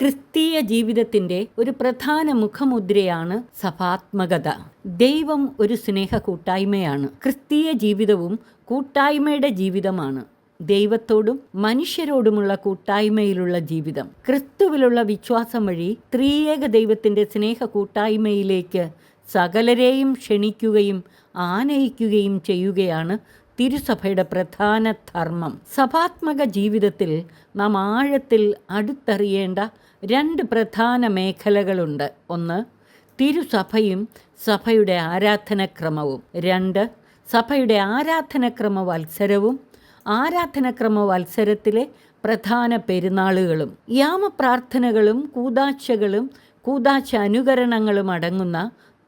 ക്രിസ്തീയ ജീവിതത്തിൻ്റെ ഒരു പ്രധാന മുഖമുദ്രയാണ് സഭാത്മകത. ദൈവം ഒരു സ്നേഹ കൂട്ടായ്മയാണ്. ക്രിസ്തീയ ജീവിതവും കൂട്ടായ്മയുടെ ജീവിതമാണ്. ദൈവത്തോടും മനുഷ്യരോടുമുള്ള കൂട്ടായ്മയിലുള്ള ജീവിതം. ക്രിസ്തുവിലുള്ള വിശ്വാസം വഴി ത്രിയേക ദൈവത്തിൻ്റെ സ്നേഹ കൂട്ടായ്മയിലേക്ക് സകലരെയും ക്ഷണിക്കുകയും ആനയിക്കുകയും ചെയ്യുകയാണ് തിരുസഭയുടെ പ്രധാന ധർമ്മം. സഭാത്മക ജീവിതത്തിൽ നാം ആഴത്തിൽ അടുത്തറിയേണ്ട രണ്ട് പ്രധാന മേഖലകളുണ്ട്. ഒന്ന്, തിരുസഭയും സഭയുടെ ആരാധനക്രമവും. രണ്ട്, സഭയുടെ ആരാധനക്രമ വത്സരവും ആരാധനക്രമ വത്സരത്തിലെ പ്രധാന പെരുന്നാളുകളും. യാമപ്രാർത്ഥനകളും കൂദാശകളും കൂദാശ അനുകരണങ്ങളും അടങ്ങുന്ന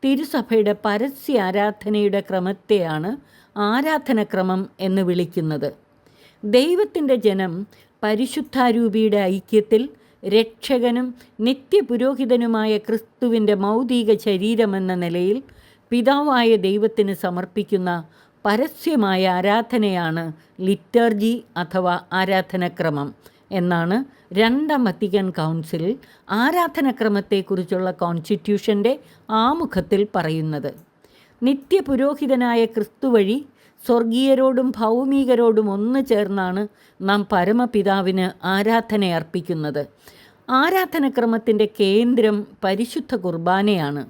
തിരുസഭയുടെ പരസ്യ ആരാധനയുടെ ക്രമത്തെയാണ് ആരാധനക്രമം എന്ന് വിളിക്കുന്നത്. ദൈവത്തിൻ്റെ ജനം പരിശുദ്ധാരൂപിയുടെ ഐക്യത്തിൽ രക്ഷകനും നിത്യപുരോഹിതനുമായ ക്രിസ്തുവിൻ്റെ മൗതിക ശരീരമെന്ന നിലയിൽ പിതാവായ ദൈവത്തിന് സമർപ്പിക്കുന്ന പരസ്യമായ ആരാധനയാണ് ലിറ്റർജി അഥവാ ആരാധനക്രമം എന്നാണ് രണ്ടാം വത്തിക്കാൻ കൗൺസിൽ ആരാധനക്രമത്തെക്കുറിച്ചുള്ള കോൺസ്റ്റിറ്റ്യൂഷൻ്റെ ആമുഖത്തിൽ പറയുന്നത്. നിത്യപുരോഹിതനായ ക്രിസ്തു വഴി സ്വർഗീയരോടും ഭൗമികരോടും ഒന്നു ചേർന്നാണ് നാം പരമപിതാവിന് ആരാധന അർപ്പിക്കുന്നത്. ആരാധനക്രമത്തിൻ്റെ കേന്ദ്രം പരിശുദ്ധ കുർബാനയാണ്.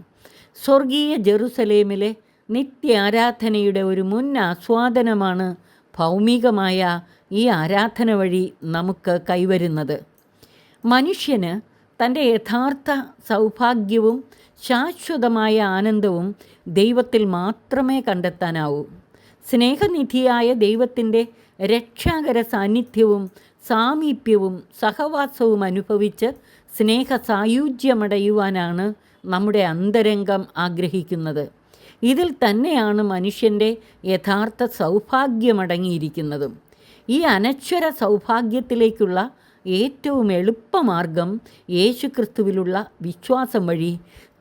സ്വർഗീയ ജെറുസലേമിലെ നിത്യ ആരാധനയുടെ ഒരു മുൻ ആസ്വാദനമാണ് ഭൗമികമായ ഈ ആരാധന വഴി നമുക്ക് കൈവരുന്നത്. മനുഷ്യന് തൻ്റെ യഥാർത്ഥ സൗഭാഗ്യവും ശാശ്വതമായ ആനന്ദവും ദൈവത്തിൽ മാത്രമേ കണ്ടെത്താനാവൂ. സ്നേഹനിധിയായ ദൈവത്തിൻ്റെ രക്ഷാകര സാന്നിധ്യവും സാമീപ്യവും സഹവാസവും അനുഭവിച്ച് സ്നേഹ സായുജ്യമടയുവാനാണ് നമ്മുടെ അന്തരംഗം ആഗ്രഹിക്കുന്നത്. ഇതിൽ തന്നെയാണ് മനുഷ്യൻ്റെ യഥാർത്ഥ സൗഭാഗ്യമടങ്ങിയിരിക്കുന്നതും. ഈ അനശ്വര സൗഭാഗ്യത്തിലേക്കുള്ള ഏറ്റവും എളുപ്പമാർഗം യേശുക്രിസ്തുവിലുള്ള വിശ്വാസം വഴി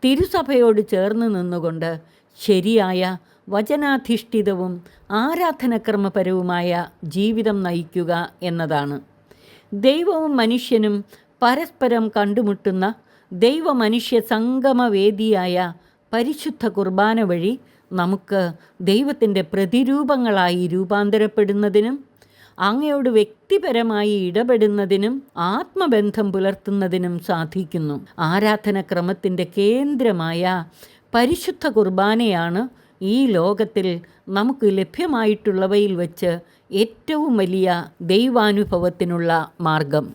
തിരുസഭയോട് ചേർന്ന് നിന്നുകൊണ്ട് ശരിയായ വചനാധിഷ്ഠിതവും ആരാധനക്രമപരവുമായ ജീവിതം നയിക്കുക എന്നതാണ്. ദൈവവും മനുഷ്യനും പരസ്പരം കണ്ടുമുട്ടുന്ന ദൈവമനുഷ്യ സംഗമവേദിയായ പരിശുദ്ധ കുർബാന വഴി നമുക്ക് ദൈവത്തിൻ്റെ പ്രതിരൂപങ്ങളായി രൂപാന്തരപ്പെടുന്നതിനും അങ്ങയോട് വ്യക്തിപരമായി ഇടപെടുന്നതിനും ആത്മബന്ധം പുലർത്തുന്നതിനും സാധിക്കുന്നു. ആരാധനക്രമത്തിൻ്റെ കേന്ദ്രമായ പരിശുദ്ധ കുർബാനയാണ് ഈ ലോകത്തിൽ നമുക്ക് ലഭ്യമായിട്ടുള്ളവയിൽ വച്ച് ഏറ്റവും വലിയ ദൈവാനുഭവത്തിനുള്ള മാർഗം.